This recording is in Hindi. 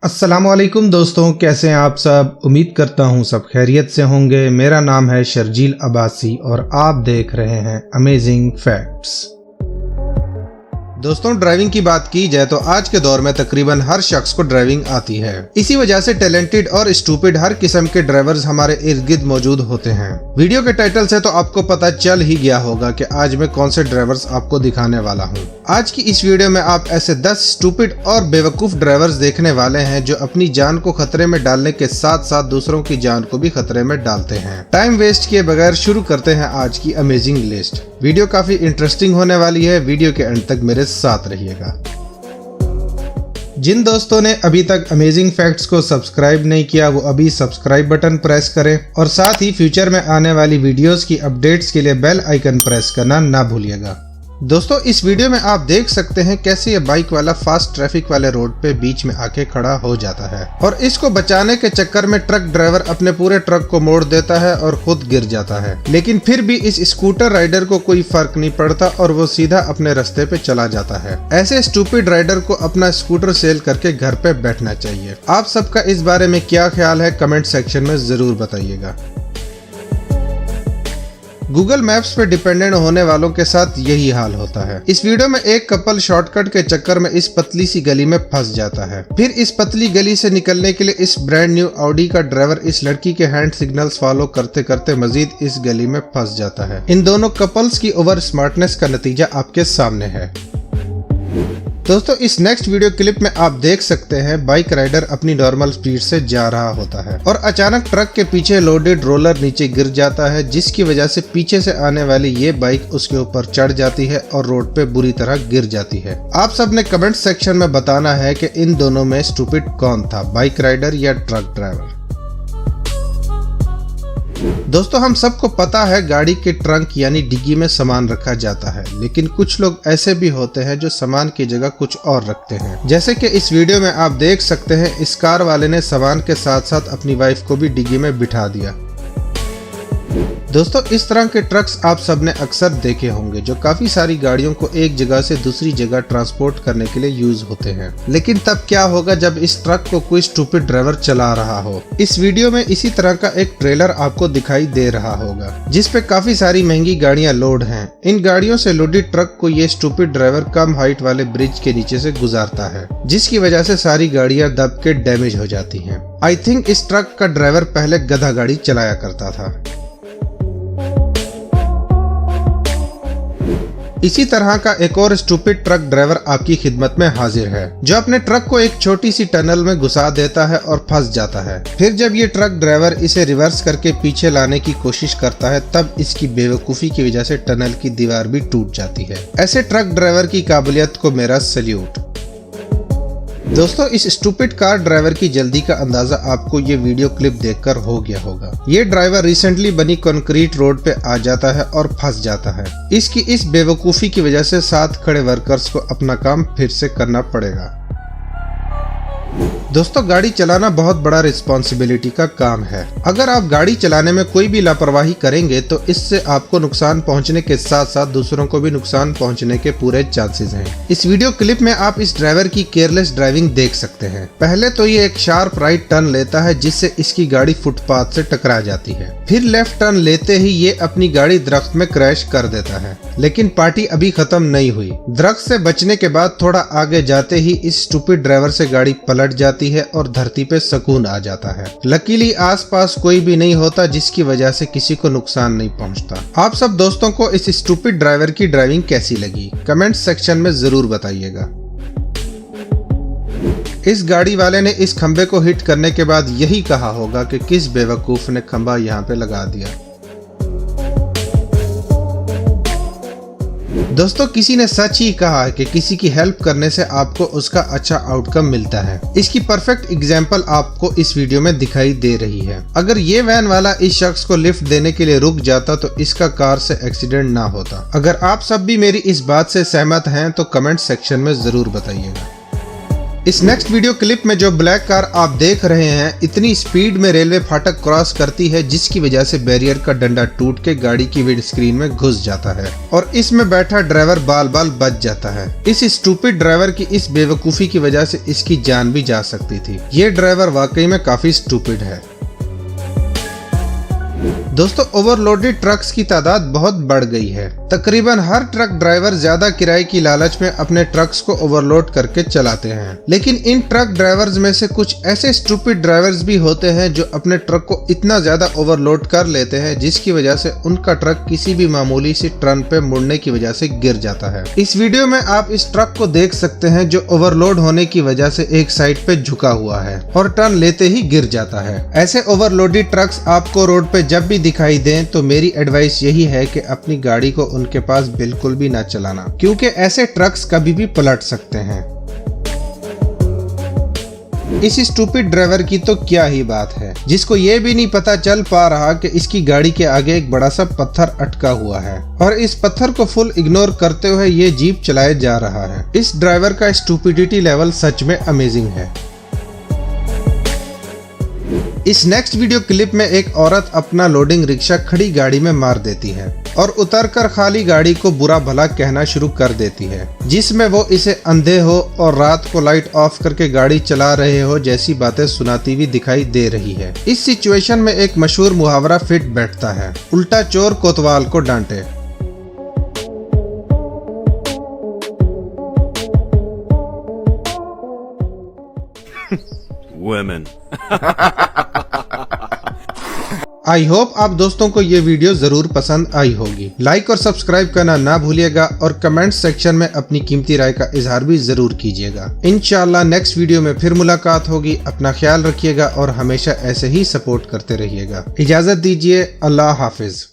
अस्सलामुअलैकुम दोस्तों, कैसे हैं आप सब। उम्मीद करता हूं सब खैरियत से होंगे। मेरा नाम है शर्जील अब्बासी और आप देख रहे हैं अमेजिंग फैक्ट्स। दोस्तों, ड्राइविंग की बात की जाए तो आज के दौर में तकरीबन हर शख्स को ड्राइविंग आती है। इसी वजह से टैलेंटेड और स्टूपिड हर किस्म के ड्राइवर्स हमारे इर्द गिर्द मौजूद होते हैं। वीडियो के टाइटल से तो आपको पता चल ही गया होगा कि आज मैं कौन से ड्राइवर्स आपको दिखाने वाला हूँ। आज की इस वीडियो में आप ऐसे 10 स्टूपिड और बेवकूफ ड्राइवर्स देखने वाले हैं जो अपनी जान को खतरे में डालने के साथ साथ दूसरों की जान को भी खतरे में डालते हैं। टाइम वेस्ट किए बगैर शुरू करते हैं आज की अमेजिंग लिस्ट। वीडियो काफी इंटरेस्टिंग होने वाली है, वीडियो के एंड तक मेरे साथ रहिएगा। जिन दोस्तों ने अभी तक अमेजिंग फैक्ट्स को सब्सक्राइब नहीं किया वो अभी सब्सक्राइब बटन प्रेस करें और साथ ही फ्यूचर में आने वाली वीडियोस की अपडेट्स के लिए बेल आइकन प्रेस करना ना भूलिएगा। दोस्तों, इस वीडियो में आप देख सकते हैं कैसे ये बाइक वाला फास्ट ट्रैफिक वाले रोड पे बीच में आके खड़ा हो जाता है और इसको बचाने के चक्कर में ट्रक ड्राइवर अपने पूरे ट्रक को मोड़ देता है और खुद गिर जाता है। लेकिन फिर भी इस स्कूटर राइडर को कोई फर्क नहीं पड़ता और वो सीधा अपने रास्ते पे चला जाता है। ऐसे स्टूपिड राइडर को अपना स्कूटर सेल करके घर पे बैठना चाहिए। आप सबका इस बारे में क्या ख्याल है, कमेंट सेक्शन में जरूर बताइएगा। गूगल मैप्स पे डिपेंडेंट होने वालों के साथ यही हाल होता है। इस वीडियो में एक कपल शॉर्टकट के चक्कर में इस पतली सी गली में फंस जाता है। फिर इस पतली गली से निकलने के लिए इस ब्रांड न्यू ऑडी का ड्राइवर इस लड़की के हैंड सिग्नल्स फॉलो करते करते मजीद इस गली में फंस जाता है। इन दोनों कपल्स की ओवर स्मार्टनेस का नतीजा आपके सामने है। दोस्तों, इस नेक्स्ट वीडियो क्लिप में आप देख सकते हैं बाइक राइडर अपनी नॉर्मल स्पीड से जा रहा होता है और अचानक ट्रक के पीछे लोडेड रोलर नीचे गिर जाता है, जिसकी वजह से पीछे से आने वाली ये बाइक उसके ऊपर चढ़ जाती है और रोड पे बुरी तरह गिर जाती है। आप सब ने कमेंट सेक्शन में बताना है कि इन दोनों में स्टूपिड कौन था, बाइक राइडर या ट्रक ड्राइवर। दोस्तों, हम सबको पता है गाड़ी के ट्रंक यानी डिग्गी में सामान रखा जाता है, लेकिन कुछ लोग ऐसे भी होते हैं जो सामान की जगह कुछ और रखते हैं। जैसे कि इस वीडियो में आप देख सकते हैं, इस कार वाले ने सामान के साथ साथ अपनी वाइफ को भी डिग्गी में बिठा दिया। दोस्तों, इस तरह के ट्रक्स आप सबने अक्सर देखे होंगे जो काफी सारी गाड़ियों को एक जगह से दूसरी जगह ट्रांसपोर्ट करने के लिए यूज होते हैं। लेकिन तब क्या होगा जब इस ट्रक को कोई स्टूपिड ड्राइवर चला रहा हो। इस वीडियो में इसी तरह का एक ट्रेलर आपको दिखाई दे रहा होगा जिसपे काफी सारी महंगी गाड़ियां लोड हैं। इन गाड़ियों से लोडेड ट्रक को ये स्टूपिड ड्राइवर कम हाइट वाले ब्रिज के नीचे से गुजारता है, जिसकी वजह से सारी गाड़ियां दब के डैमेज हो जाती हैं। आई थिंक इस ट्रक का ड्राइवर पहले गधा गाड़ी चलाया करता था। इसी तरह का एक और स्टूपिड ट्रक ड्राइवर आपकी खिदमत में हाजिर है, जो अपने ट्रक को एक छोटी सी टनल में घुसा देता है और फंस जाता है। फिर जब ये ट्रक ड्राइवर इसे रिवर्स करके पीछे लाने की कोशिश करता है, तब इसकी बेवकूफी की वजह से टनल की दीवार भी टूट जाती है। ऐसे ट्रक ड्राइवर की काबिलियत को मेरा सैल्यूट। दोस्तों, इस स्टूपिड कार ड्राइवर की जल्दी का अंदाजा आपको ये वीडियो क्लिप देखकर हो गया होगा। ये ड्राइवर रिसेंटली बनी कंक्रीट रोड पे आ जाता है और फंस जाता है। इसकी इस बेवकूफी की वजह से साथ खड़े वर्कर्स को अपना काम फिर से करना पड़ेगा। दोस्तों, गाड़ी चलाना बहुत बड़ा रिस्पॉन्सिबिलिटी का काम है। अगर आप गाड़ी चलाने में कोई भी लापरवाही करेंगे तो इससे आपको नुकसान पहुंचने के साथ साथ दूसरों को भी नुकसान पहुंचने के पूरे चांसेस हैं। इस वीडियो क्लिप में आप इस ड्राइवर की केयरलेस ड्राइविंग देख सकते हैं। पहले तो ये एक शार्प राइट टर्न लेता है जिससे इसकी गाड़ी फुटपाथ से टकरा जाती है। फिर लेफ्ट टर्न लेते ही ये अपनी गाड़ी दरख्त में क्रैश कर देता है। लेकिन पार्टी अभी खत्म नहीं हुई। दरख्त से बचने के बाद थोड़ा आगे जाते ही इस स्टूपिड ड्राइवर से गाड़ी पलट जाती है और धरती पे सुकून आ जाता है। लकीली आसपास कोई भी नहीं होता, जिसकी वजह से किसी को नुकसान नहीं पहुंचता। आप सब दोस्तों को इस स्टूपिड ड्राइवर की ड्राइविंग कैसी लगी, कमेंट सेक्शन में जरूर बताइएगा। इस गाड़ी वाले ने इस खंबे को हिट करने के बाद यही कहा होगा कि किस बेवकूफ ने खंबा यहाँ पे लगा दिया। दोस्तों, किसी ने सच ही कहा है कि किसी की हेल्प करने से आपको उसका अच्छा आउटकम मिलता है। इसकी परफेक्ट एग्जांपल आपको इस वीडियो में दिखाई दे रही है। अगर ये वैन वाला इस शख्स को लिफ्ट देने के लिए रुक जाता तो इसका कार से एक्सीडेंट ना होता। अगर आप सब भी मेरी इस बात से सहमत हैं तो कमेंट सेक्शन में जरूर बताइएगा। इस नेक्स्ट वीडियो क्लिप में जो ब्लैक कार आप देख रहे हैं इतनी स्पीड में रेलवे फाटक क्रॉस करती है जिसकी वजह से बैरियर का डंडा टूट के गाड़ी की विंड स्क्रीन में घुस जाता है और इसमें बैठा ड्राइवर बाल बाल बच जाता है। इस स्टूपिड ड्राइवर की इस बेवकूफी की वजह से इसकी जान भी जा सकती थी। ये ड्राइवर वाकई में काफी स्टूपिड है। दोस्तों, ओवरलोडेड ट्रक्स की तादाद बहुत बढ़ गई है। तकरीबन हर ट्रक ड्राइवर ज्यादा किराए की लालच में अपने ट्रक्स को ओवरलोड करके चलाते हैं, लेकिन इन ट्रक ड्राइवर्स में से कुछ ऐसे स्टूपिड ड्राइवर्स भी होते हैं जो अपने ट्रक को इतना ज्यादा ओवरलोड कर लेते हैं जिसकी वजह से उनका ट्रक किसी भी मामूली सी टर्न पे मुड़ने की वजह से गिर जाता है। इस वीडियो में आप इस ट्रक को देख सकते हैं जो ओवरलोड होने की वजह से एक साइड पे झुका हुआ है और टर्न लेते ही गिर जाता है। ऐसे ओवरलोडेड ट्रक्स आपको रोड पे जब भी दिखाई दें तो मेरी एडवाइस यही है कि अपनी गाड़ी को उनके पास बिल्कुल भी ना चलाना, क्योंकि ऐसे ट्रक्स कभी भी पलट सकते हैं। इस स्टूपिड ड्राइवर की तो क्या ही बात है, जिसको ये भी नहीं पता चल पा रहा कि इसकी गाड़ी के आगे एक बड़ा सा पत्थर अटका हुआ है और इस पत्थर को फुल इग्नोर करते हुए ये जीप चलाया जा रहा है। इस ड्राइवर का स्टूपिडिटी लेवल सच में अमेजिंग है। इस नेक्स्ट वीडियो क्लिप में एक औरत अपना लोडिंग रिक्शा खड़ी गाड़ी में मार देती है और उतरकर खाली गाड़ी को बुरा भला कहना शुरू कर देती है, जिसमें वो इसे अंधे हो और रात को लाइट ऑफ करके गाड़ी चला रहे हो जैसी बातें सुनाती हुई दिखाई दे रही है। इस सिचुएशन में एक मशहूर मुहावरा फिट बैठता है, उल्टा चोर कोतवाल को डांटे। Women. आई होप आप दोस्तों को ये वीडियो जरूर पसंद आई होगी। लाइक और सब्सक्राइब करना ना भूलिएगा और कमेंट सेक्शन में अपनी कीमती राय का इजहार भी जरूर कीजिएगा। इंशाल्लाह नेक्स्ट वीडियो में फिर मुलाकात होगी। अपना ख्याल रखिएगा और हमेशा ऐसे ही सपोर्ट करते रहिएगा। इजाजत दीजिए। अल्लाह हाफिज।